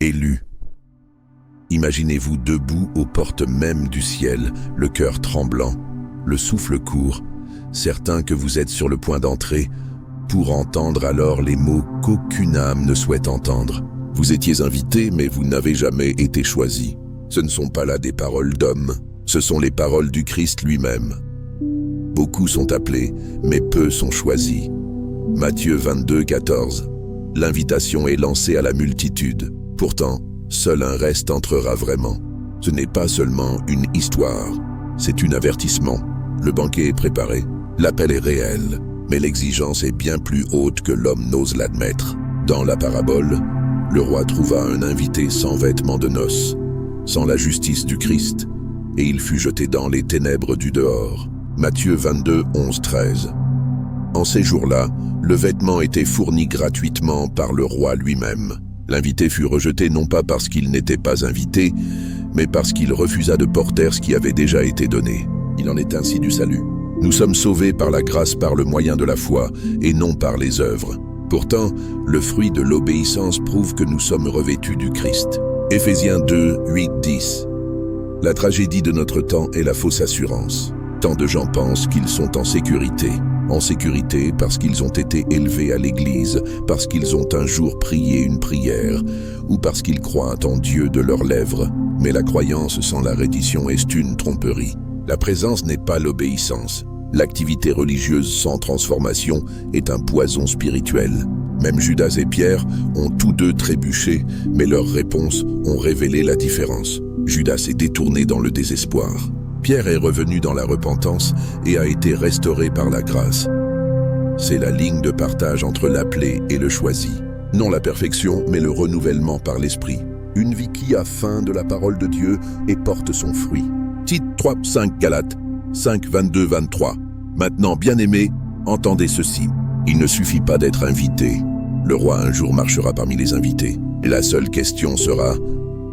Élus. Imaginez-vous debout aux portes mêmes du ciel, le cœur tremblant, le souffle court, certain que vous êtes sur le point d'entrer, pour entendre alors les mots qu'aucune âme ne souhaite entendre. Vous étiez invité, mais vous n'avez jamais été choisi. Ce ne sont pas là des paroles d'hommes, ce sont les paroles du Christ lui-même. Beaucoup sont appelés, mais peu sont choisis. Matthieu 22, 14. L'invitation est lancée à la multitude. Pourtant, seul un reste entrera vraiment. Ce n'est pas seulement une histoire, c'est un avertissement. Le banquet est préparé, l'appel est réel, mais l'exigence est bien plus haute que l'homme n'ose l'admettre. Dans la parabole, le roi trouva un invité sans vêtements de noces, sans la justice du Christ, et il fut jeté dans les ténèbres du dehors. Matthieu 22, 11, 13. En ces jours-là, le vêtement était fourni gratuitement par le roi lui-même. L'invité fut rejeté non pas parce qu'il n'était pas invité, mais parce qu'il refusa de porter ce qui avait déjà été donné. Il en est ainsi du salut. Nous sommes sauvés par la grâce par le moyen de la foi, et non par les œuvres. Pourtant, le fruit de l'obéissance prouve que nous sommes revêtus du Christ. Éphésiens 2, 8, 10. La tragédie de notre temps est la fausse assurance. Tant de gens pensent qu'ils sont en sécurité. En sécurité parce qu'ils ont été élevés à l'église, parce qu'ils ont un jour prié une prière, ou parce qu'ils croient en Dieu de leurs lèvres. Mais la croyance sans la reddition est une tromperie. La présence n'est pas l'obéissance. L'activité religieuse sans transformation est un poison spirituel. Même Judas et Pierre ont tous deux trébuché, mais leurs réponses ont révélé la différence. Judas est détourné dans le désespoir. Pierre est revenu dans la repentance et a été restauré par la grâce. C'est la ligne de partage entre l'appelé et le choisi. Non la perfection, mais le renouvellement par l'esprit. Une vie qui a faim de la parole de Dieu et porte son fruit. Tite 3, 5 Galates, 5, 22, 23. Maintenant, bien-aimés, entendez ceci. Il ne suffit pas d'être invité. Le roi un jour marchera parmi les invités. Et la seule question sera: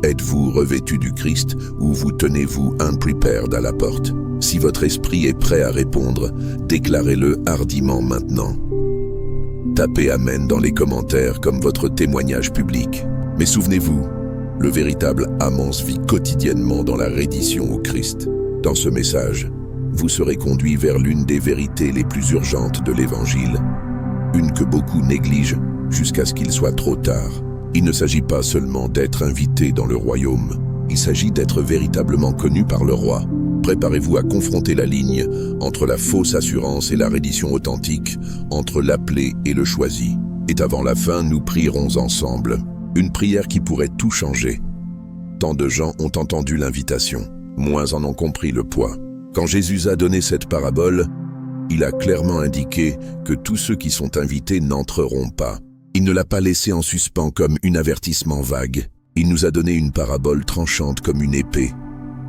êtes-vous revêtu du Christ ou vous tenez-vous unprepared à la porte? Si votre esprit est prêt à répondre, déclarez-le hardiment maintenant. Tapez Amen dans les commentaires comme votre témoignage public. Mais souvenez-vous, le véritable Amance vit quotidiennement dans la reddition au Christ. Dans ce message, vous serez conduit vers l'une des vérités les plus urgentes de l'Évangile, une que beaucoup négligent jusqu'à ce qu'il soit trop tard. Il ne s'agit pas seulement d'être invité dans le royaume, il s'agit d'être véritablement connu par le roi. Préparez-vous à confronter la ligne entre la fausse assurance et la reddition authentique, entre l'appelé et le choisi. Et avant la fin, nous prierons ensemble. Une prière qui pourrait tout changer. Tant de gens ont entendu l'invitation, moins en ont compris le poids. Quand Jésus a donné cette parabole, il a clairement indiqué que tous ceux qui sont invités n'entreront pas. Il ne l'a pas laissé en suspens comme un avertissement vague. Il nous a donné une parabole tranchante comme une épée,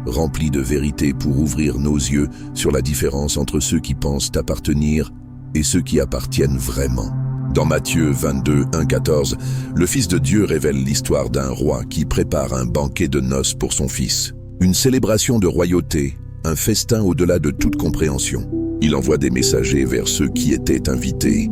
remplie de vérité pour ouvrir nos yeux sur la différence entre ceux qui pensent appartenir et ceux qui appartiennent vraiment. Dans Matthieu 22, 1, 14, le Fils de Dieu révèle l'histoire d'un roi qui prépare un banquet de noces pour son fils. Une célébration de royauté, un festin au-delà de toute compréhension. Il envoie des messagers vers ceux qui étaient invités,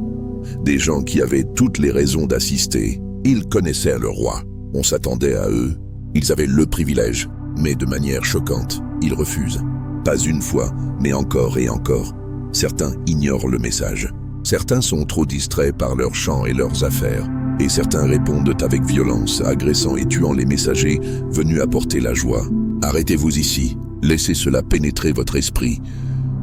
des gens qui avaient toutes les raisons d'assister. Ils connaissaient le roi, on s'attendait à eux, ils avaient le privilège, mais de manière choquante, ils refusent. Pas une fois, mais encore et encore. Certains ignorent le message. Certains sont trop distraits par leurs chants et leurs affaires, et certains répondent avec violence, agressant et tuant les messagers venus apporter la joie. Arrêtez-vous ici, laissez cela pénétrer votre esprit.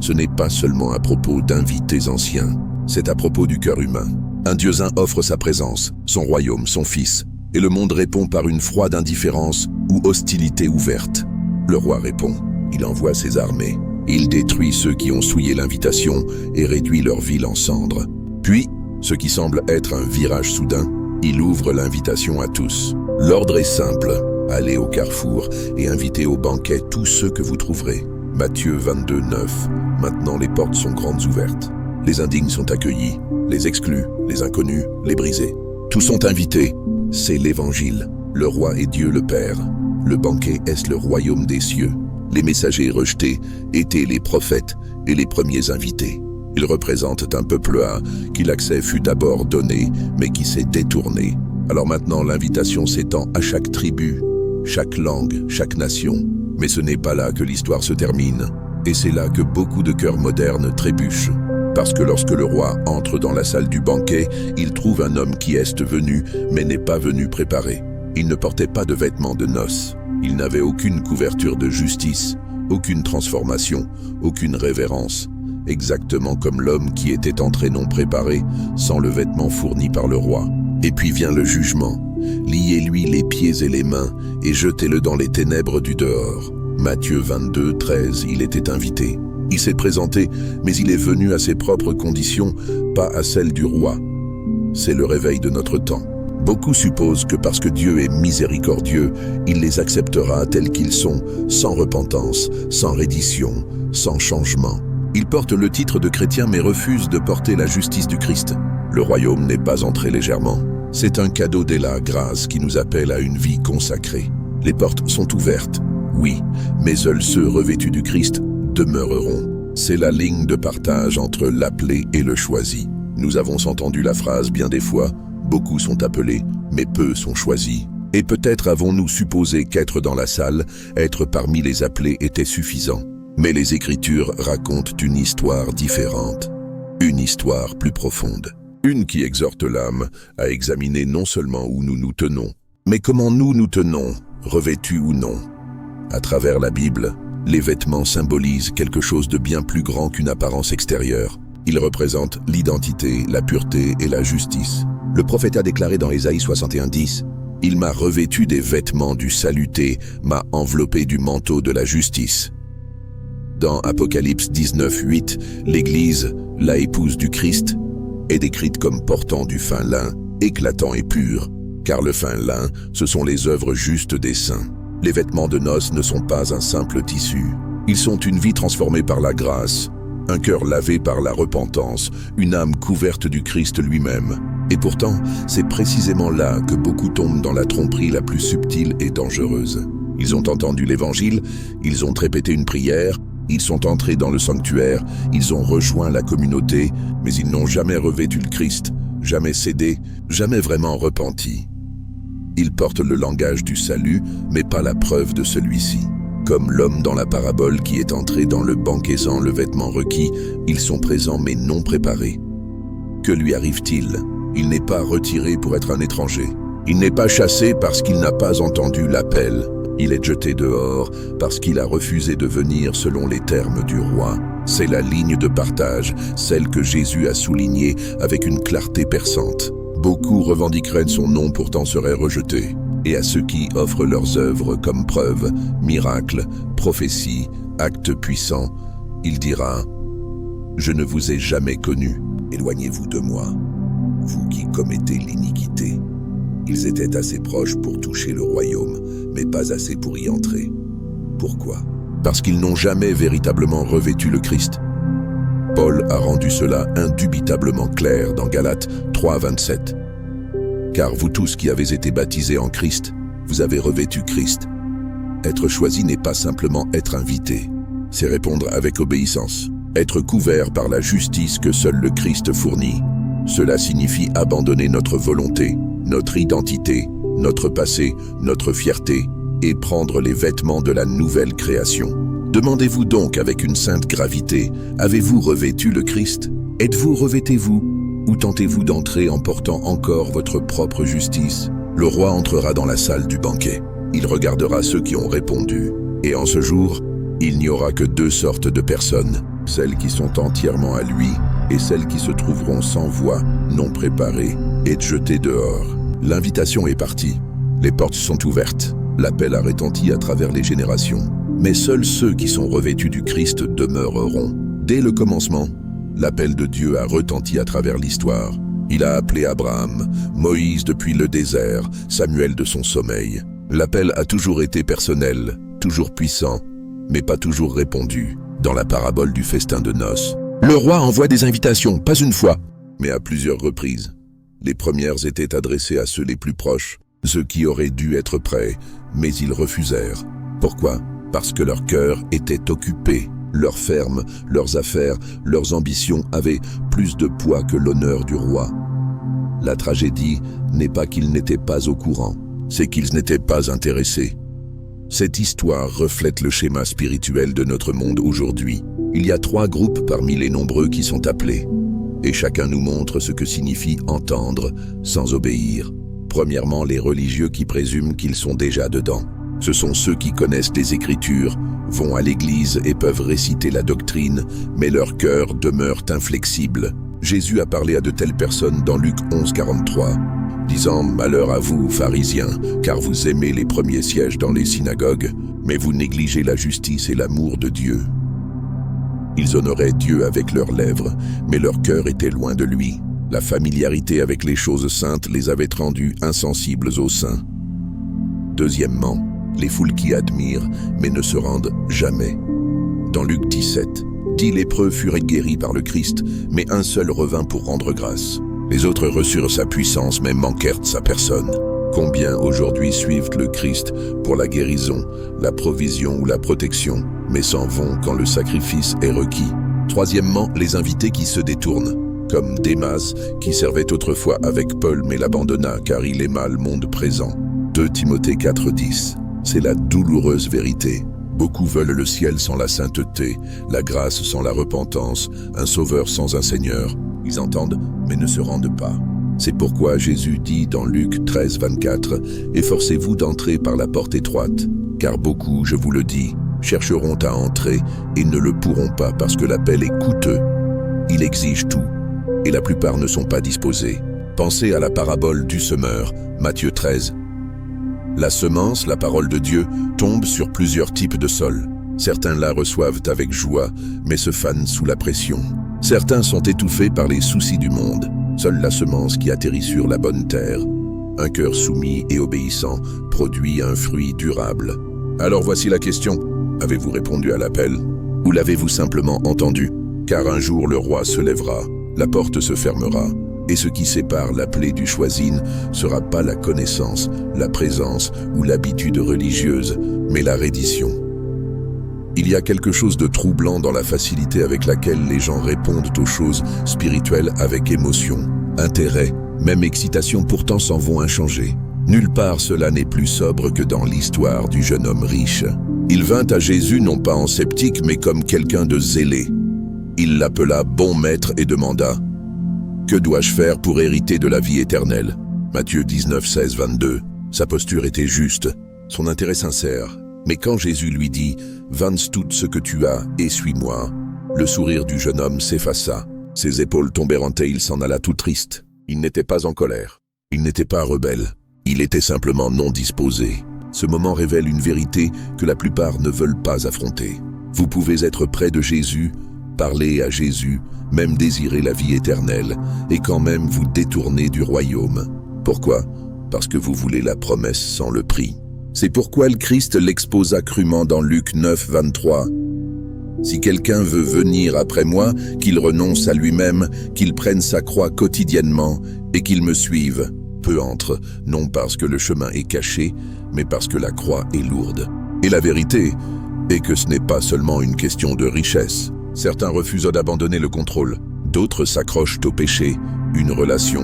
Ce n'est pas seulement à propos d'invités anciens, c'est à propos du cœur humain. Un Dieu saint offre sa présence, son royaume, son Fils, et le monde répond par une froide indifférence ou hostilité ouverte. Le roi répond, il envoie ses armées. Il détruit ceux qui ont souillé l'invitation et réduit leur ville en cendres. Puis, ce qui semble être un virage soudain, il ouvre l'invitation à tous. L'ordre est simple, allez au carrefour et invitez au banquet tous ceux que vous trouverez. Matthieu 22, 9. Maintenant les portes sont grandes ouvertes. Les indignes sont accueillis, les exclus, les inconnus, les brisés. Tous sont invités. C'est l'Évangile. Le roi est Dieu le Père. Le banquet est le royaume des cieux. Les messagers rejetés étaient les prophètes et les premiers invités. Ils représentent un peuple à qui l'accès fut d'abord donné, mais qui s'est détourné. Alors maintenant, l'invitation s'étend à chaque tribu, chaque langue, chaque nation. Mais ce n'est pas là que l'histoire se termine. Et c'est là que beaucoup de cœurs modernes trébuchent. Parce que lorsque le roi entre dans la salle du banquet, il trouve un homme qui est venu, mais n'est pas venu préparé. Il ne portait pas de vêtements de noces. Il n'avait aucune couverture de justice, aucune transformation, aucune révérence. Exactement comme l'homme qui était entré non préparé, sans le vêtement fourni par le roi. Et puis vient le jugement. Liez-lui les pieds et les mains, et jetez-le dans les ténèbres du dehors. Matthieu 22, 13, il était invité. Il s'est présenté, mais il est venu à ses propres conditions, pas à celles du roi. C'est le réveil de notre temps. Beaucoup supposent que parce que Dieu est miséricordieux, il les acceptera tels qu'ils sont, sans repentance, sans reddition, sans changement. Ils portent le titre de chrétien mais refusent de porter la justice du Christ. Le royaume n'est pas entré légèrement. C'est un cadeau de la grâce qui nous appelle à une vie consacrée. Les portes sont ouvertes, oui, mais seuls ceux revêtus du Christ demeureront. C'est la ligne de partage entre l'appelé et le choisi. Nous avons entendu la phrase bien des fois, beaucoup sont appelés, mais peu sont choisis. Et peut-être avons-nous supposé qu'être dans la salle, être parmi les appelés était suffisant. Mais les Écritures racontent une histoire différente, une histoire plus profonde. Une qui exhorte l'âme à examiner non seulement où nous nous tenons, mais comment nous nous tenons, revêtus ou non. À travers la Bible, les vêtements symbolisent quelque chose de bien plus grand qu'une apparence extérieure. Ils représentent l'identité, la pureté et la justice. Le prophète a déclaré dans Ésaïe 61:10, « Il m'a revêtu des vêtements du saluté, m'a enveloppé du manteau de la justice. » Dans Apocalypse 19:8, l'Église, la épouse du Christ, est décrite comme portant du fin lin, éclatant et pur, car le fin lin, ce sont les œuvres justes des saints. Les vêtements de noces ne sont pas un simple tissu. Ils sont une vie transformée par la grâce, un cœur lavé par la repentance, une âme couverte du Christ lui-même. Et pourtant, c'est précisément là que beaucoup tombent dans la tromperie la plus subtile et dangereuse. Ils ont entendu l'Évangile, ils ont répété une prière, ils sont entrés dans le sanctuaire, ils ont rejoint la communauté, mais ils n'ont jamais revêtu le Christ, jamais cédé, jamais vraiment repenti. Ils portent le langage du salut, mais pas la preuve de celui-ci. Comme l'homme dans la parabole qui est entré dans le banquet sans le vêtement requis, ils sont présents mais non préparés. Que lui arrive-t-il? Il n'est pas retiré pour être un étranger. Il n'est pas chassé parce qu'il n'a pas entendu l'appel. Il est jeté dehors parce qu'il a refusé de venir selon les termes du roi. C'est la ligne de partage, celle que Jésus a soulignée avec une clarté perçante. Beaucoup revendiqueraient son nom, pourtant seraient rejetés. Et à ceux qui offrent leurs œuvres comme preuve, miracles, prophéties, actes puissants, il dira « Je ne vous ai jamais connu, éloignez-vous de moi, vous qui commettez l'iniquité. » Ils étaient assez proches pour toucher le royaume, mais pas assez pour y entrer. Pourquoi? Parce qu'ils n'ont jamais véritablement revêtu le Christ. Paul a rendu cela indubitablement clair dans Galates 3:27. Car vous tous qui avez été baptisés en Christ, vous avez revêtu Christ. Être choisi n'est pas simplement être invité, c'est répondre avec obéissance, être couvert par la justice que seul le Christ fournit. Cela signifie abandonner notre volonté, notre identité, notre passé, notre fierté, et prendre les vêtements de la nouvelle création. Demandez-vous donc avec une sainte gravité, avez-vous revêtu le Christ? Êtes-vous revêtez-vous? Ou tentez-vous d'entrer en portant encore votre propre justice? Le roi entrera dans la salle du banquet. Il regardera ceux qui ont répondu. Et en ce jour, il n'y aura que deux sortes de personnes, celles qui sont entièrement à lui et celles qui se trouveront sans voix, non préparées, et jetées dehors. L'invitation est partie. Les portes sont ouvertes. L'appel a retenti à travers les générations. Mais seuls ceux qui sont revêtus du Christ demeureront. Dès le commencement, l'appel de Dieu a retenti à travers l'histoire. Il a appelé Abraham, Moïse depuis le désert, Samuel de son sommeil. L'appel a toujours été personnel, toujours puissant, mais pas toujours répondu. Dans la parabole du festin de noces, le roi envoie des invitations, pas une fois, mais à plusieurs reprises. Les premières étaient adressées à ceux les plus proches, ceux qui auraient dû être prêts, mais ils refusèrent. Pourquoi? Parce que leur cœur était occupé. Leurs fermes, leurs affaires, leurs ambitions avaient plus de poids que l'honneur du roi. La tragédie n'est pas qu'ils n'étaient pas au courant, c'est qu'ils n'étaient pas intéressés. Cette histoire reflète le schéma spirituel de notre monde aujourd'hui. Il y a 3 groupes parmi les nombreux qui sont appelés, et chacun nous montre ce que signifie entendre sans obéir. Premièrement, les religieux qui présument qu'ils sont déjà dedans. Ce sont ceux qui connaissent les Écritures, vont à l'église et peuvent réciter la doctrine, mais leur cœur demeure inflexible. Jésus a parlé à de telles personnes dans Luc 11, 43, disant « Malheur à vous, pharisiens, car vous aimez les premiers sièges dans les synagogues, mais vous négligez la justice et l'amour de Dieu. » Ils honoraient Dieu avec leurs lèvres, mais leur cœur était loin de lui. La familiarité avec les choses saintes les avait rendus insensibles au saint. Deuxièmement, les foules qui admirent, mais ne se rendent jamais. Dans Luc 17, 10 lépreux furent guéris par le Christ, mais un seul revint pour rendre grâce. Les autres reçurent sa puissance, mais manquèrent sa personne. Combien aujourd'hui suivent le Christ pour la guérison, la provision ou la protection, mais s'en vont quand le sacrifice est requis. Troisièmement, les invités qui se détournent, comme Démas, qui servait autrefois avec Paul mais l'abandonna car il aima le monde présent. 2 Timothée 4,10. C'est la douloureuse vérité. Beaucoup veulent le ciel sans la sainteté, la grâce sans la repentance, un sauveur sans un Seigneur. Ils entendent, mais ne se rendent pas. C'est pourquoi Jésus dit dans Luc 13, 24, « Efforcez-vous d'entrer par la porte étroite, car beaucoup, je vous le dis, chercheront à entrer et ne le pourront pas parce que l'appel est coûteux. Il exige tout, et la plupart ne sont pas disposés. » Pensez à la parabole du semeur, Matthieu 13. La semence, la parole de Dieu, tombe sur plusieurs types de sols. Certains la reçoivent avec joie, mais se fanent sous la pression. Certains sont étouffés par les soucis du monde. Seule la semence qui atterrit sur la bonne terre, un cœur soumis et obéissant, produit un fruit durable. Alors voici la question. Avez-vous répondu à l'appel? Ou l'avez-vous simplement entendu? Car un jour le roi se lèvera, la porte se fermera, et ce qui sépare l'appelé du choisi ne sera pas la connaissance, la présence ou l'habitude religieuse, mais la reddition. Il y a quelque chose de troublant dans la facilité avec laquelle les gens répondent aux choses spirituelles avec émotion, intérêt, même excitation, pourtant s'en vont inchangés. Nulle part cela n'est plus sobre que dans l'histoire du jeune homme riche. Il vint à Jésus non pas en sceptique mais comme quelqu'un de zélé. Il l'appela bon maître et demanda « Que dois-je faire pour hériter de la vie éternelle ?» Matthieu 19, 16, 22. Sa posture était juste, son intérêt sincère. Mais quand Jésus lui dit « Vends tout ce que tu as et suis-moi », le sourire du jeune homme s'effaça. Ses épaules tombèrent en terre, il s'en alla tout triste. Il n'était pas en colère, il n'était pas rebelle, il était simplement non disposé. Ce moment révèle une vérité que la plupart ne veulent pas affronter. Vous pouvez être près de Jésus, parler à Jésus, même désirer la vie éternelle, et quand même vous détourner du royaume. Pourquoi? Parce que vous voulez la promesse sans le prix. C'est pourquoi le Christ l'exposa crûment dans Luc 9, 23. « Si quelqu'un veut venir après moi, qu'il renonce à lui-même, qu'il prenne sa croix quotidiennement et qu'il me suive. Peu entre, non parce que le chemin est caché, mais parce que la croix est lourde. » Et la vérité est que ce n'est pas seulement une question de richesse. Certains refusent d'abandonner le contrôle, d'autres s'accrochent au péché, une relation,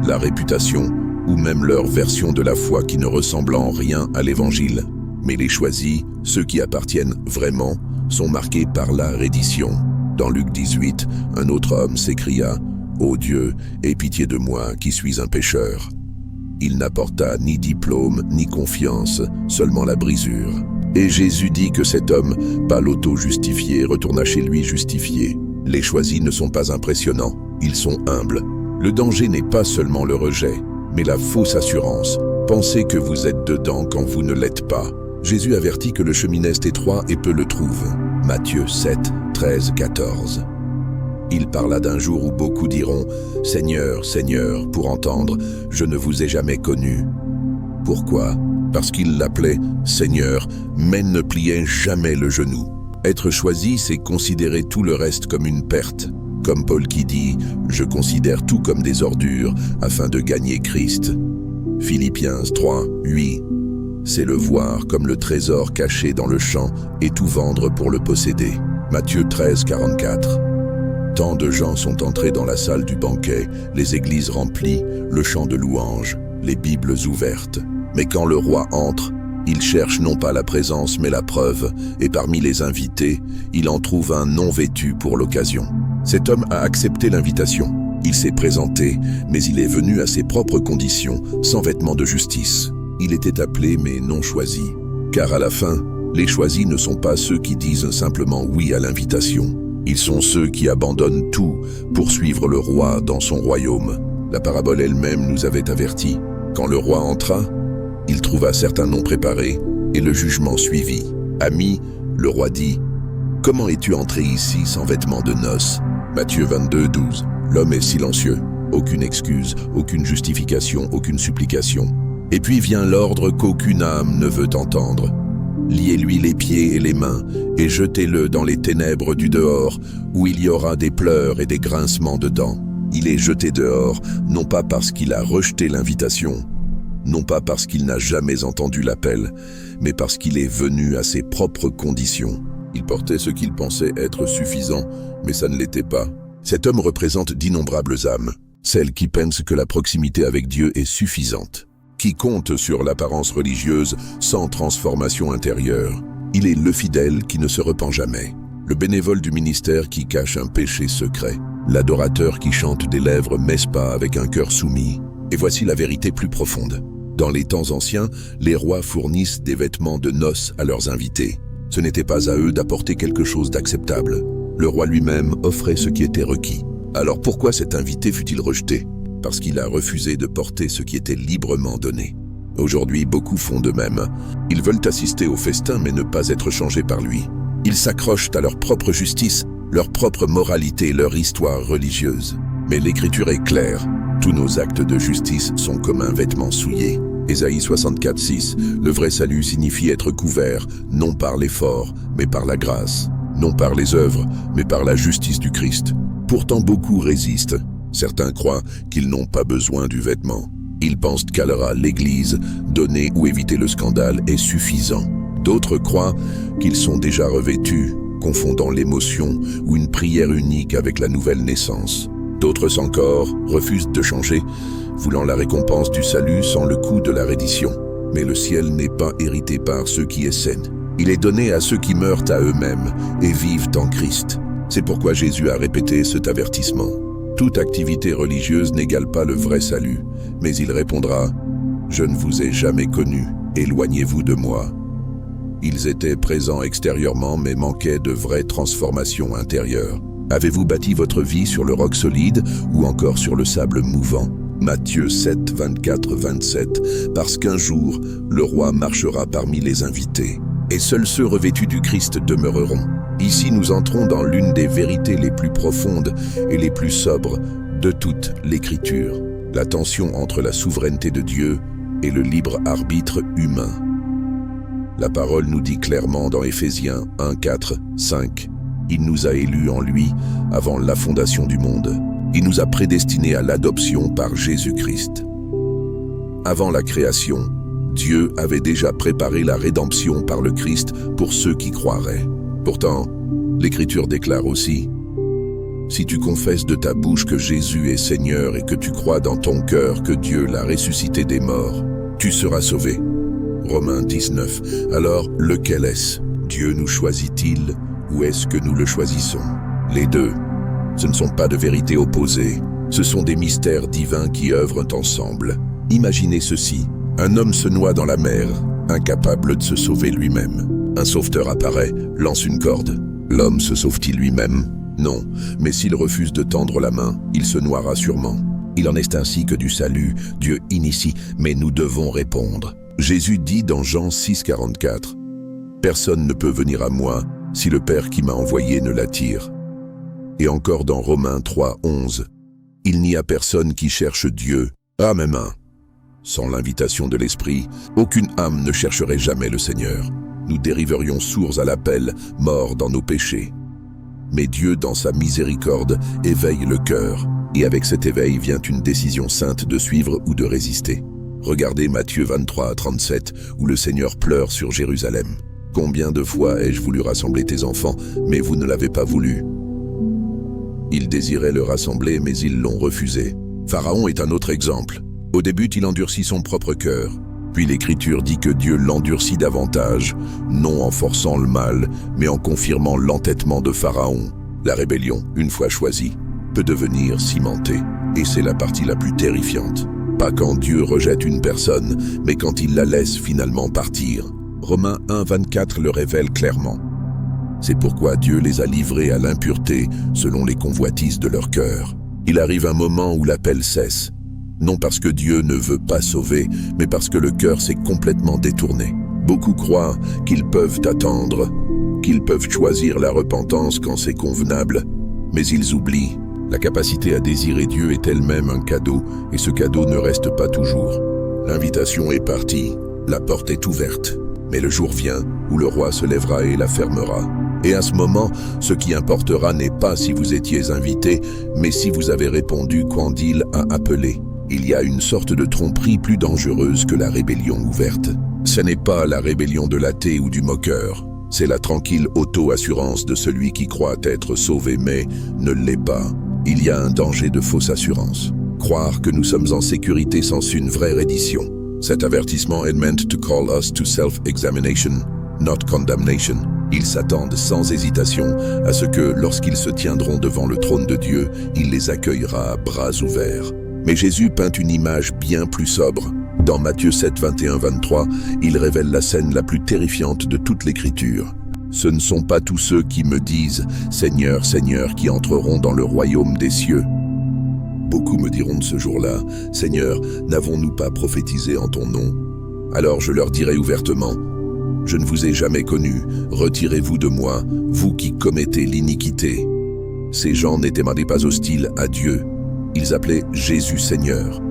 la réputation, ou même leur version de la foi qui ne ressemble en rien à l'évangile. Mais les choisis, ceux qui appartiennent vraiment, sont marqués par la reddition. Dans Luc 18, un autre homme s'écria « Ô Dieu, aie pitié de moi qui suis un pécheur. » Il n'apporta ni diplôme ni confiance, seulement la brisure. Et Jésus dit que cet homme, pas l'auto-justifié, retourna chez lui justifié. Les choisis ne sont pas impressionnants, ils sont humbles. Le danger n'est pas seulement le rejet, mais la fausse assurance. Pensez que vous êtes dedans quand vous ne l'êtes pas. Jésus avertit que le chemin est étroit et peu le trouvent. Matthieu 7, 13, 14. Il parla d'un jour où beaucoup diront « Seigneur, Seigneur » pour entendre « Je ne vous ai jamais connu ». Pourquoi? Parce qu'il l'appelait « Seigneur », mais ne pliait jamais le genou. Être choisi, c'est considérer tout le reste comme une perte. Comme Paul qui dit « Je considère tout comme des ordures afin de gagner Christ ». Philippiens 3, 8. C'est le voir comme le trésor caché dans le champ et tout vendre pour le posséder. Matthieu 13, 44. Tant de gens sont entrés dans la salle du banquet, les églises remplies, le chant de louanges, les Bibles ouvertes. Mais quand le roi entre, il cherche non pas la présence mais la preuve, et parmi les invités, il en trouve un non vêtu pour l'occasion. Cet homme a accepté l'invitation. Il s'est présenté, mais il est venu à ses propres conditions, sans vêtements de justice. Il était appelé mais non choisi. Car à la fin, les choisis ne sont pas ceux qui disent simplement oui à l'invitation. Ils sont ceux qui abandonnent tout pour suivre le roi dans son royaume. La parabole elle-même nous avait avertis. Quand le roi entra, il trouva certains non préparés et le jugement suivit. Ami, le roi dit, « Comment es-tu entré ici sans vêtements de noces ?» Matthieu 22, 12. L'homme est silencieux. Aucune excuse, aucune justification, aucune supplication. Et puis vient l'ordre qu'aucune âme ne veut entendre. Liez-lui les pieds et les mains et jetez-le dans les ténèbres du dehors, où il y aura des pleurs et des grincements de dents. Il est jeté dehors, non pas parce qu'il a rejeté l'invitation, non pas parce qu'il n'a jamais entendu l'appel, mais parce qu'il est venu à ses propres conditions. Il portait ce qu'il pensait être suffisant, mais ça ne l'était pas. Cet homme représente d'innombrables âmes, celles qui pensent que la proximité avec Dieu est suffisante, qui comptent sur l'apparence religieuse sans transformation intérieure. Il est le fidèle qui ne se repent jamais, le bénévole du ministère qui cache un péché secret, l'adorateur qui chante des lèvres mespa avec un cœur soumis. Et voici la vérité plus profonde. Dans les temps anciens, les rois fournissent des vêtements de noces à leurs invités. Ce n'était pas à eux d'apporter quelque chose d'acceptable. Le roi lui-même offrait ce qui était requis. Alors pourquoi cet invité fut-il rejeté? Parce qu'il a refusé de porter ce qui était librement donné. Aujourd'hui, beaucoup font de même. Ils veulent assister au festin mais ne pas être changés par lui. Ils s'accrochent à leur propre justice, leur propre moralité, leur histoire religieuse. Mais l'Écriture est claire. Tous nos actes de justice sont comme un vêtement souillé. Ésaïe 64, 6. Le vrai salut signifie être couvert, non par l'effort, mais par la grâce. Non par les œuvres, mais par la justice du Christ. Pourtant beaucoup résistent. Certains croient qu'ils n'ont pas besoin du vêtement. Ils pensent qu'alors l'Église, donner ou éviter le scandale est suffisant. D'autres croient qu'ils sont déjà revêtus, confondant l'émotion ou une prière unique avec la nouvelle naissance. D'autres encore refusent de changer, voulant la récompense du salut sans le coût de la reddition. Mais le ciel n'est pas hérité par ceux qui essaient. Il est donné à ceux qui meurent à eux-mêmes et vivent en Christ. C'est pourquoi Jésus a répété cet avertissement. Toute activité religieuse n'égale pas le vrai salut, mais il répondra « Je ne vous ai jamais connu, éloignez-vous de moi ». Ils étaient présents extérieurement mais manquaient de vraie transformation intérieure. Avez-vous bâti votre vie sur le roc solide ou encore sur le sable mouvant? Matthieu 7, 24, 27. Parce qu'un jour, le roi marchera parmi les invités, et seuls ceux revêtus du Christ demeureront. Ici, nous entrons dans l'une des vérités les plus profondes et les plus sobres de toute l'Écriture. La tension entre la souveraineté de Dieu et le libre arbitre humain. La parole nous dit clairement dans Éphésiens 1, 4, 5. Il nous a élus en lui avant la fondation du monde. Il nous a prédestinés à l'adoption par Jésus-Christ. Avant la création, Dieu avait déjà préparé la rédemption par le Christ pour ceux qui croiraient. Pourtant, l'Écriture déclare aussi « Si tu confesses de ta bouche que Jésus est Seigneur et que tu crois dans ton cœur que Dieu l'a ressuscité des morts, tu seras sauvé. » Romains 19. Alors, lequel est-ce? Dieu nous choisit-il ou est-ce que nous le choisissons? Les deux. Ce ne sont pas de vérités opposées, ce sont des mystères divins qui œuvrent ensemble. Imaginez ceci, un homme se noie dans la mer, incapable de se sauver lui-même. Un sauveteur apparaît, lance une corde. L'homme se sauve-t-il lui-même? Non, mais s'il refuse de tendre la main, il se noiera sûrement. Il en est ainsi que du salut, Dieu initie, mais nous devons répondre. Jésus dit dans Jean 6, 44, « Personne ne peut venir à moi si le Père qui m'a envoyé ne l'attire. » Et encore dans Romains 3, 11, « Il n'y a personne qui cherche Dieu, ah même un. » Sans l'invitation de l'Esprit, aucune âme ne chercherait jamais le Seigneur. Nous dériverions sourds à l'appel, morts dans nos péchés. Mais Dieu, dans sa miséricorde, éveille le cœur, et avec cet éveil vient une décision sainte de suivre ou de résister. Regardez Matthieu 23 à 37, où le Seigneur pleure sur Jérusalem. « Combien de fois ai-je voulu rassembler tes enfants, mais vous ne l'avez pas voulu. Il désirait le rassembler, mais ils l'ont refusé. Pharaon est un autre exemple. Au début, il endurcit son propre cœur. Puis l'Écriture dit que Dieu l'endurcit davantage, non en forçant le mal, mais en confirmant l'entêtement de Pharaon. La rébellion, une fois choisie, peut devenir cimentée. Et c'est la partie la plus terrifiante. Pas quand Dieu rejette une personne, mais quand il la laisse finalement partir. Romains 1,24 le révèle clairement. C'est pourquoi Dieu les a livrés à l'impureté selon les convoitises de leur cœur. Il arrive un moment où l'appel cesse. Non parce que Dieu ne veut pas sauver, mais parce que le cœur s'est complètement détourné. Beaucoup croient qu'ils peuvent attendre, qu'ils peuvent choisir la repentance quand c'est convenable, mais ils oublient. La capacité à désirer Dieu est elle-même un cadeau, et ce cadeau ne reste pas toujours. L'invitation est partie, la porte est ouverte, mais le jour vient où le roi se lèvera et la fermera. Et à ce moment, ce qui importera n'est pas si vous étiez invité, mais si vous avez répondu quand il a appelé. Il y a une sorte de tromperie plus dangereuse que la rébellion ouverte. Ce n'est pas la rébellion de l'athée ou du moqueur. C'est la tranquille auto-assurance de celui qui croit être sauvé mais ne l'est pas. Il y a un danger de fausse assurance. Croire que nous sommes en sécurité sans une vraie reddition. Cet avertissement est meant to call us to self-examination, not condemnation. Ils s'attendent sans hésitation à ce que, lorsqu'ils se tiendront devant le trône de Dieu, il les accueillera à bras ouverts. Mais Jésus peint une image bien plus sobre. Dans Matthieu 7, 21-23, il révèle la scène la plus terrifiante de toute l'Écriture. Ce ne sont pas tous ceux qui me disent « Seigneur, Seigneur » qui entreront dans le royaume des cieux. Beaucoup me diront de ce jour-là « Seigneur, n'avons-nous pas prophétisé en ton nom ?» Alors je leur dirai ouvertement « Je ne vous ai jamais connu, retirez-vous de moi, vous qui commettez l'iniquité. » Ces gens n'étaient pas hostiles à Dieu. Ils appelaient Jésus Seigneur.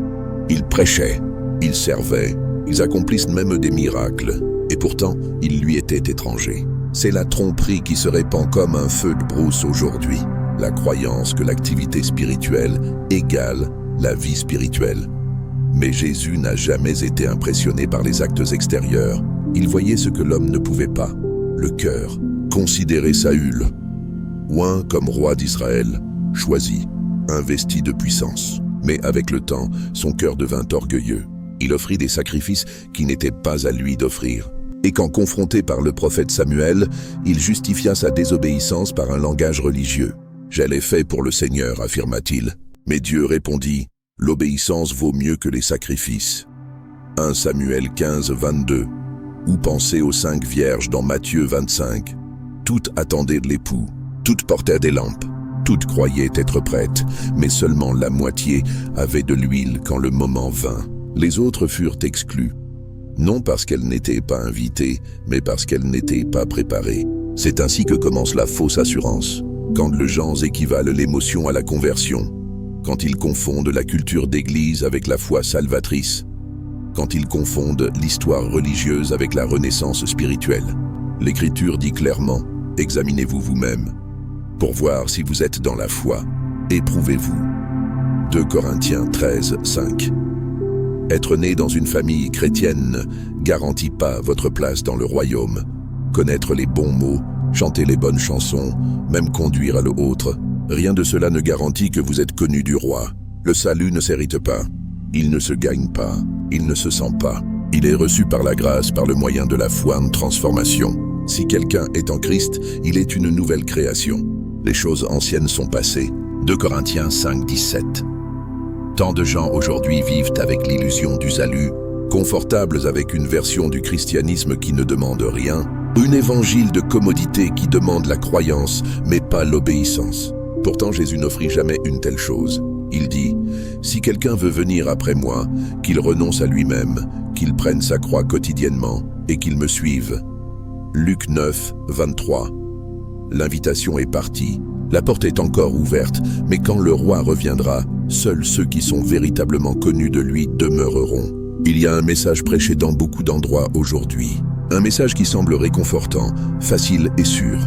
Ils prêchaient, ils servaient, ils accomplissent même des miracles. Et pourtant, ils lui étaient étrangers. C'est la tromperie qui se répand comme un feu de brousse aujourd'hui. La croyance que l'activité spirituelle égale la vie spirituelle. Mais Jésus n'a jamais été impressionné par les actes extérieurs. Il voyait ce que l'homme ne pouvait pas, le cœur. Considérez Saül, oint comme roi d'Israël, choisi, investi de puissance. Mais avec le temps, son cœur devint orgueilleux. Il offrit des sacrifices qui n'étaient pas à lui d'offrir. Et quand confronté par le prophète Samuel, il justifia sa désobéissance par un langage religieux. « Je l'ai fait pour le Seigneur », affirma-t-il. Mais Dieu répondit, « L'obéissance vaut mieux que les sacrifices. » 1 Samuel 15, 22. Ou pensez aux 5 vierges dans Matthieu 25. Toutes attendaient de l'époux, toutes portaient des lampes. Toutes croyaient être prêtes, mais seulement la moitié avait de l'huile quand le moment vint. Les autres furent exclues. Non parce qu'elles n'étaient pas invitées, mais parce qu'elles n'étaient pas préparées. C'est ainsi que commence la fausse assurance. Quand les gens équivalent l'émotion à la conversion. Quand ils confondent la culture d'église avec la foi salvatrice. Quand ils confondent l'histoire religieuse avec la renaissance spirituelle. L'Écriture dit clairement, « Examinez-vous vous-même. » Pour voir si vous êtes dans la foi, éprouvez-vous. 2 Corinthiens 13, 5. Être né dans une famille chrétienne ne garantit pas votre place dans le royaume. Connaître les bons mots, chanter les bonnes chansons, même conduire à l'autre, rien de cela ne garantit que vous êtes connu du roi. Le salut ne s'hérite pas, il ne se gagne pas, il ne se sent pas. Il est reçu par la grâce, par le moyen de la foi en transformation. Si quelqu'un est en Christ, il est une nouvelle création. Les choses anciennes sont passées. 2 Corinthiens 5, 17. Tant de gens aujourd'hui vivent avec l'illusion du salut, confortables avec une version du christianisme qui ne demande rien, un évangile de commodité qui demande la croyance, mais pas l'obéissance. Pourtant, Jésus n'offrit jamais une telle chose. Il dit, « Si quelqu'un veut venir après moi, qu'il renonce à lui-même, qu'il prenne sa croix quotidiennement et qu'il me suive. » Luc 9, 23. L'invitation est partie, la porte est encore ouverte, mais quand le roi reviendra, seuls ceux qui sont véritablement connus de lui demeureront. Il y a un message prêché dans beaucoup d'endroits aujourd'hui. Un message qui semble réconfortant, facile et sûr.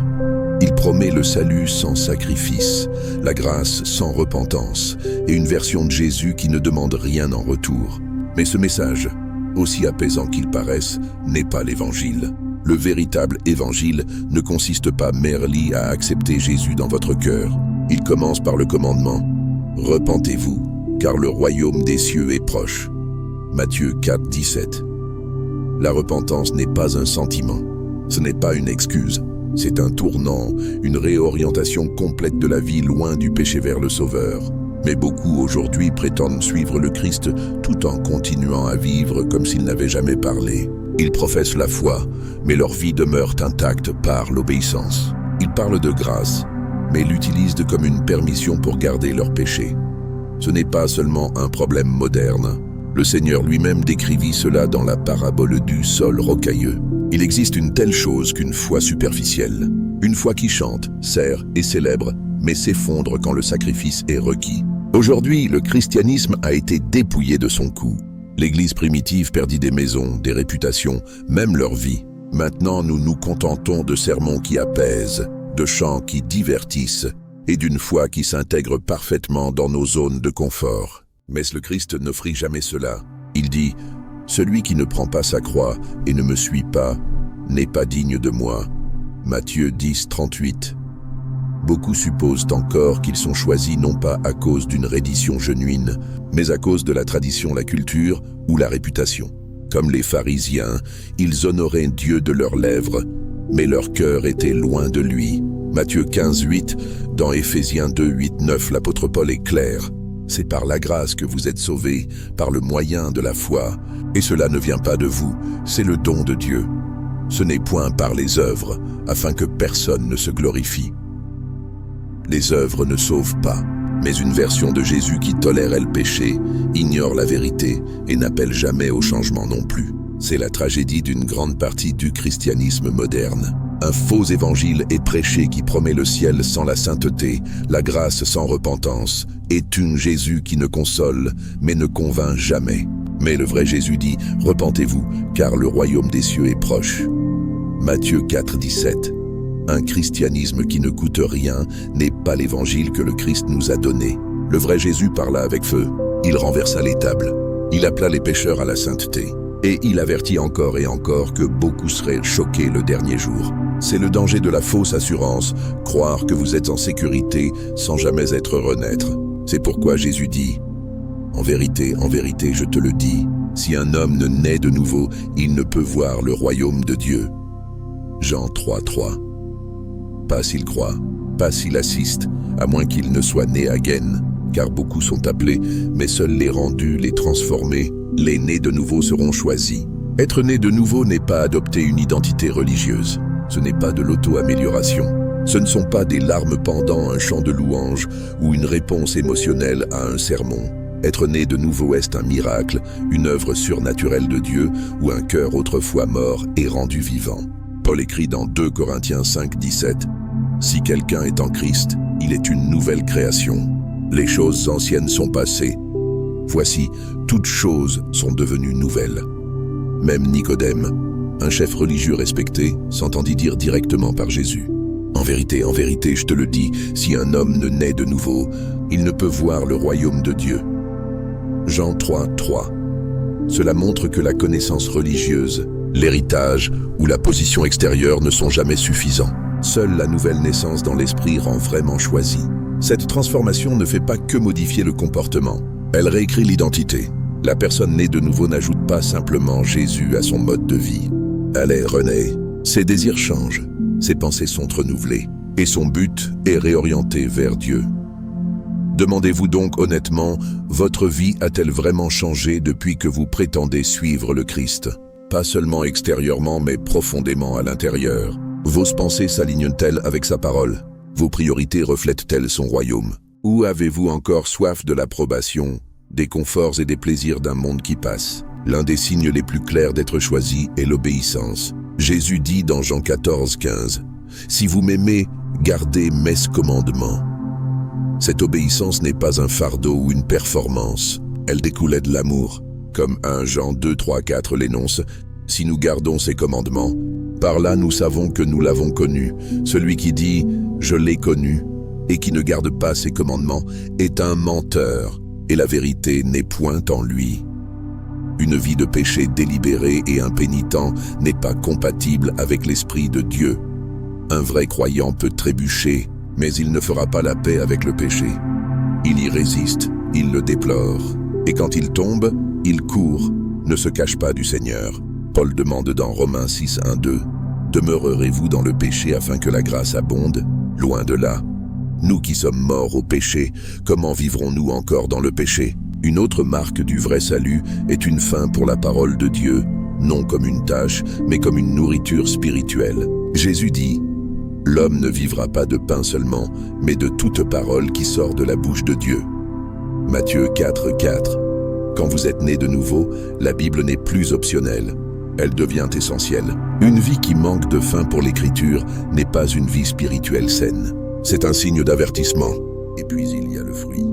Il promet le salut sans sacrifice, la grâce sans repentance, et une version de Jésus qui ne demande rien en retour. Mais ce message, aussi apaisant qu'il paraisse, n'est pas l'évangile. Le véritable évangile ne consiste pas merely à accepter Jésus dans votre cœur. Il commence par le commandement. Repentez-vous, car le royaume des cieux est proche. Matthieu 4, 17. La repentance n'est pas un sentiment. Ce n'est pas une excuse. C'est un tournant, une réorientation complète de la vie loin du péché vers le Sauveur. Mais beaucoup aujourd'hui prétendent suivre le Christ tout en continuant à vivre comme s'ils n'avaient jamais parlé. Ils professent la foi, mais leur vie demeure intacte par l'obéissance. Ils parlent de grâce, mais l'utilisent comme une permission pour garder leur péché. Ce n'est pas seulement un problème moderne. Le Seigneur lui-même décrivit cela dans la parabole du sol rocailleux. Il existe une telle chose qu'une foi superficielle. Une foi qui chante, sert et célèbre, mais s'effondre quand le sacrifice est requis. Aujourd'hui, le christianisme a été dépouillé de son coup. L'Église primitive perdit des maisons, des réputations, même leur vie. Maintenant, nous nous contentons de sermons qui apaisent, de chants qui divertissent et d'une foi qui s'intègre parfaitement dans nos zones de confort. Mais le Christ n'offrit jamais cela. Il dit « Celui qui ne prend pas sa croix et ne me suit pas n'est pas digne de moi. » Matthieu 10, 38. Beaucoup supposent encore qu'ils sont choisis non pas à cause d'une reddition genuine, mais à cause de la tradition, la culture ou la réputation. Comme les pharisiens, ils honoraient Dieu de leurs lèvres, mais leur cœur était loin de lui. Matthieu 15, 8, dans Éphésiens 2, 8, 9, l'apôtre Paul est clair. C'est par la grâce que vous êtes sauvés, par le moyen de la foi. Et cela ne vient pas de vous, c'est le don de Dieu. Ce n'est point par les œuvres, afin que personne ne se glorifie. Les œuvres ne sauvent pas, mais une version de Jésus qui tolérait le péché, ignore la vérité et n'appelle jamais au changement non plus. C'est la tragédie d'une grande partie du christianisme moderne. Un faux évangile est prêché qui promet le ciel sans la sainteté, la grâce sans repentance, et une Jésus qui ne console, mais ne convainc jamais. Mais le vrai Jésus dit « Repentez-vous, car le royaume des cieux est proche ». Matthieu 4, 17. Un christianisme qui ne coûte rien n'est pas l'évangile que le Christ nous a donné. Le vrai Jésus parla avec feu, il renversa les tables, il appela les pécheurs à la sainteté, et il avertit encore et encore que beaucoup seraient choqués le dernier jour. C'est le danger de la fausse assurance, croire que vous êtes en sécurité sans jamais être renaître. C'est pourquoi Jésus dit « En vérité, je te le dis, si un homme ne naît de nouveau, il ne peut voir le royaume de Dieu. » Jean 3, 3. Pas s'il croit, pas s'il assiste, à moins qu'il ne soit né again, car beaucoup sont appelés, mais seuls les rendus, les transformés, les nés de nouveau seront choisis. Être né de nouveau n'est pas adopter une identité religieuse. Ce n'est pas de l'auto-amélioration. Ce ne sont pas des larmes pendant un chant de louange ou une réponse émotionnelle à un sermon. Être né de nouveau est un miracle, une œuvre surnaturelle de Dieu où un cœur autrefois mort est rendu vivant. Paul écrit dans 2 Corinthiens 5, 17 « Si quelqu'un est en Christ, il est une nouvelle création. Les choses anciennes sont passées. Voici, toutes choses sont devenues nouvelles. » Même Nicodème, un chef religieux respecté, s'entendit dire directement par Jésus « En vérité, je te le dis, si un homme ne naît de nouveau, il ne peut voir le royaume de Dieu. » Jean 3, 3. Cela montre que la connaissance religieuse, l'héritage ou la position extérieure ne sont jamais suffisants. Seule la nouvelle naissance dans l'esprit rend vraiment choisi. Cette transformation ne fait pas que modifier le comportement. Elle réécrit l'identité. La personne née de nouveau n'ajoute pas simplement Jésus à son mode de vie. Elle est renée. Ses désirs changent. Ses pensées sont renouvelées. Et son but est réorienté vers Dieu. Demandez-vous donc honnêtement, votre vie a-t-elle vraiment changé depuis que vous prétendez suivre le Christ ? Pas seulement extérieurement, mais profondément à l'intérieur. Vos pensées s'alignent-elles avec sa parole? Vos priorités reflètent-elles son royaume? Ou avez-vous encore soif de l'approbation, des conforts et des plaisirs d'un monde qui passe? L'un des signes les plus clairs d'être choisi est l'obéissance. Jésus dit dans Jean 14, 15, « Si vous m'aimez, gardez mes commandements. » Cette obéissance n'est pas un fardeau ou une performance. Elle découlait de l'amour. Comme 1 Jean 2, 3, 4 l'énonce, « Si nous gardons ses commandements, par là nous savons que nous l'avons connu. Celui qui dit « Je l'ai connu » et qui ne garde pas ses commandements est un menteur, et la vérité n'est point en lui. Une vie de péché délibéré et impénitent n'est pas compatible avec l'Esprit de Dieu. Un vrai croyant peut trébucher, Mais il ne fera pas la paix avec le péché. Il y résiste, il le déplore. Et quand il tombe, il court, ne se cache pas du Seigneur. Paul demande dans Romains 6, 1, 2, « Demeurerez-vous dans le péché afin que la grâce abonde ? Loin de là. Nous qui sommes morts au péché, comment vivrons-nous encore dans le péché ? Une autre marque du vrai salut est une faim pour la parole de Dieu, non comme une tâche, mais comme une nourriture spirituelle. Jésus dit, « L'homme ne vivra pas de pain seulement, mais de toute parole qui sort de la bouche de Dieu. » Matthieu 4, 4. Quand vous êtes né de nouveau, la Bible n'est plus optionnelle. Elle devient essentielle. Une vie qui manque de faim pour l'écriture n'est pas une vie spirituelle saine. C'est un signe d'avertissement. Et puis il y a le fruit.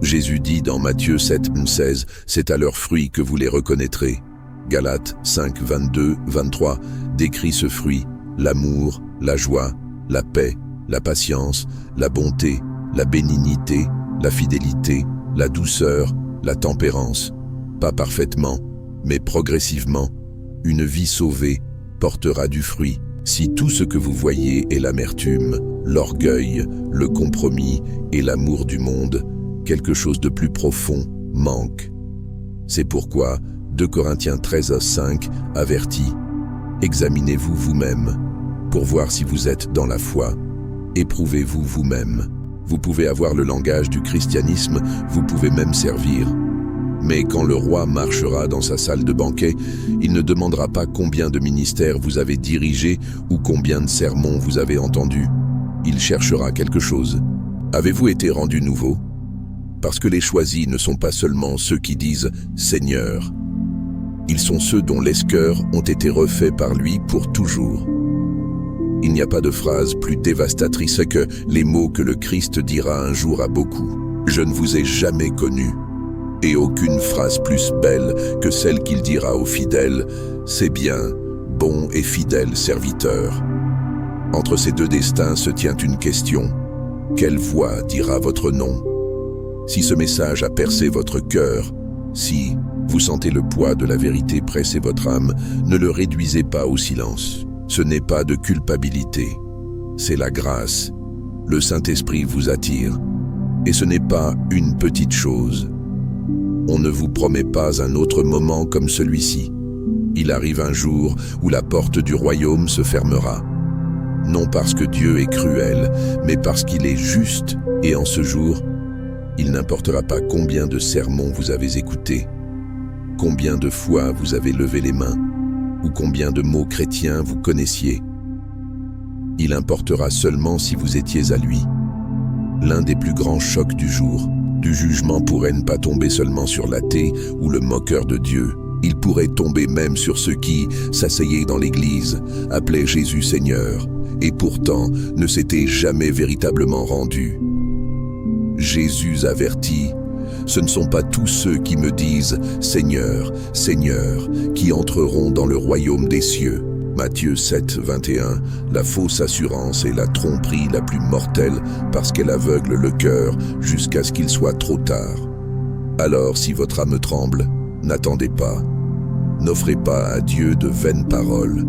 Jésus dit dans Matthieu 7, 16, « C'est à leurs fruits que vous les reconnaîtrez. » Galates 5, 22, 23 décrit ce fruit, l'amour, la joie, la paix, la patience, la bonté, la bénignité, la fidélité, la douceur, la tempérance. Pas parfaitement, mais progressivement, une vie sauvée portera du fruit. Si tout ce que vous voyez est l'amertume, l'orgueil, le compromis et l'amour du monde, quelque chose de plus profond manque. C'est pourquoi 2 Corinthiens 13, 5 avertit « Examinez-vous vous-même pour voir si vous êtes dans la foi. Éprouvez-vous vous-même. Vous pouvez avoir le langage du christianisme, vous pouvez même servir. Mais quand le roi marchera dans sa salle de banquet, il ne demandera pas combien de ministères vous avez dirigés ou combien de sermons vous avez entendus. Il cherchera quelque chose. Avez-vous été rendu nouveau ? Parce que les choisis ne sont pas seulement ceux qui disent « Seigneur ». Ils sont ceux dont les cœurs ont été refaits par lui pour toujours. Il n'y a pas de phrase plus dévastatrice que les mots que le Christ dira un jour à beaucoup. « Je ne vous ai jamais connu ». Et aucune phrase plus belle que celle qu'il dira aux fidèles « C'est bien, bon et fidèle serviteur ». Entre ces deux destins se tient une question. Quelle voix dira votre nom ? Si ce message a percé votre cœur, si vous sentez le poids de la vérité presser votre âme, ne le réduisez pas au silence. Ce n'est pas de culpabilité, c'est la grâce. Le Saint-Esprit vous attire. Et ce n'est pas une petite chose. On ne vous promet pas un autre moment comme celui-ci. Il arrive un jour où la porte du royaume se fermera. Non parce que Dieu est cruel, mais parce qu'il est juste. Et en ce jour, il n'importera pas combien de sermons vous avez écoutés, combien de fois vous avez levé les mains, ou combien de mots chrétiens vous connaissiez. Il importera seulement si vous étiez à lui. L'un des plus grands chocs du jour, du jugement pourrait ne pas tomber seulement sur l'athée ou le moqueur de Dieu. Il pourrait tomber même sur ceux qui, s'asseyaient dans l'église, appelaient Jésus Seigneur, et pourtant ne s'étaient jamais véritablement rendus. Jésus avertit, « Ce ne sont pas tous ceux qui me disent « Seigneur, Seigneur » qui entreront dans le royaume des cieux. » Matthieu 7, 21, la fausse assurance est la tromperie la plus mortelle parce qu'elle aveugle le cœur jusqu'à ce qu'il soit trop tard. Alors si votre âme tremble, n'attendez pas. N'offrez pas à Dieu de vaines paroles.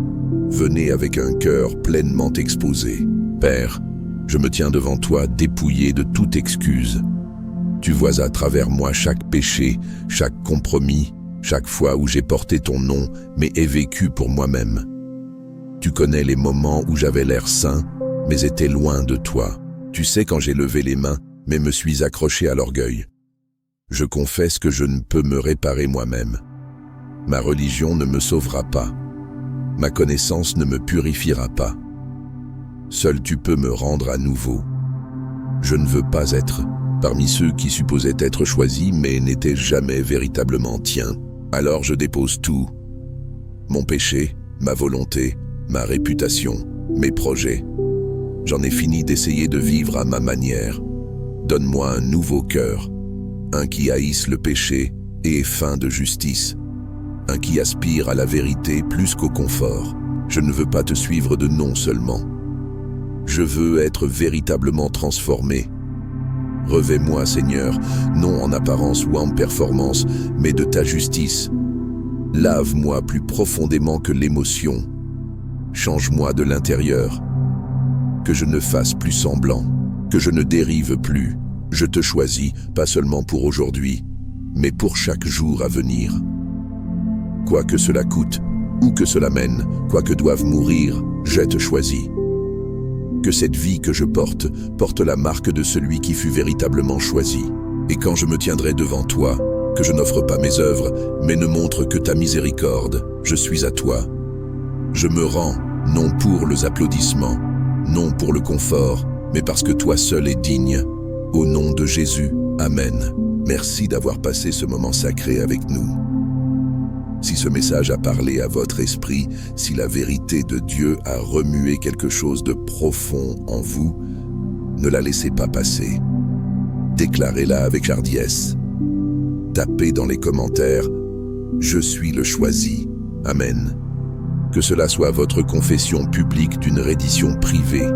Venez avec un cœur pleinement exposé. Père, je me tiens devant toi dépouillé de toute excuse. Tu vois à travers moi chaque péché, chaque compromis, chaque fois où j'ai porté ton nom, mais ai vécu pour moi-même. Tu connais les moments où j'avais l'air saint, mais étais loin de toi. Tu sais quand j'ai levé les mains, mais me suis accroché à l'orgueil. Je confesse que je ne peux me réparer moi-même. Ma religion ne me sauvera pas. Ma connaissance ne me purifiera pas. Seul tu peux me rendre à nouveau. Je ne veux pas être parmi ceux qui supposaient être choisis mais n'étaient jamais véritablement tiens. Alors je dépose tout. Mon péché, ma volonté, ma réputation, mes projets. J'en ai fini d'essayer de vivre à ma manière. Donne-moi un nouveau cœur, un qui haïsse le péché et ait faim de justice, un qui aspire à la vérité plus qu'au confort. Je ne veux pas te suivre de nom seulement. Je veux être véritablement transformé. Revêt-moi, Seigneur, non en apparence ou en performance, mais de ta justice. Lave-moi plus profondément que l'émotion. Change-moi de l'intérieur. que je ne fasse plus semblant, que je ne dérive plus. Je te choisis, pas seulement pour aujourd'hui, mais pour chaque jour à venir. Quoi que cela coûte, où que cela mène, quoi que doive mourir, je te choisis. Que cette vie que je porte la marque de celui qui fut véritablement choisi. Et quand je me tiendrai devant toi, que je n'offre pas mes œuvres, mais ne montre que ta miséricorde, je suis à toi. Je me rends, non pour les applaudissements, non pour le confort, mais parce que toi seul es digne. Au nom de Jésus, Amen. Merci d'avoir passé ce moment sacré avec nous. Si ce message a parlé à votre esprit, si la vérité de Dieu a remué quelque chose de profond en vous, ne la laissez pas passer. Déclarez-la avec hardiesse. Tapez dans les commentaires « Je suis le choisi ». Amen. Que cela soit votre confession publique d'une reddition privée.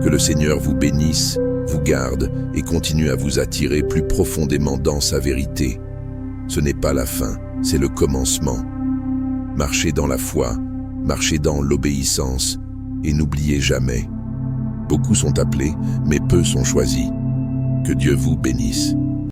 Que le Seigneur vous bénisse, vous garde et continue à vous attirer plus profondément dans sa vérité. Ce n'est pas la fin, c'est le commencement. Marchez dans la foi, marchez dans l'obéissance et n'oubliez jamais. Beaucoup sont appelés, mais peu sont choisis. Que Dieu vous bénisse.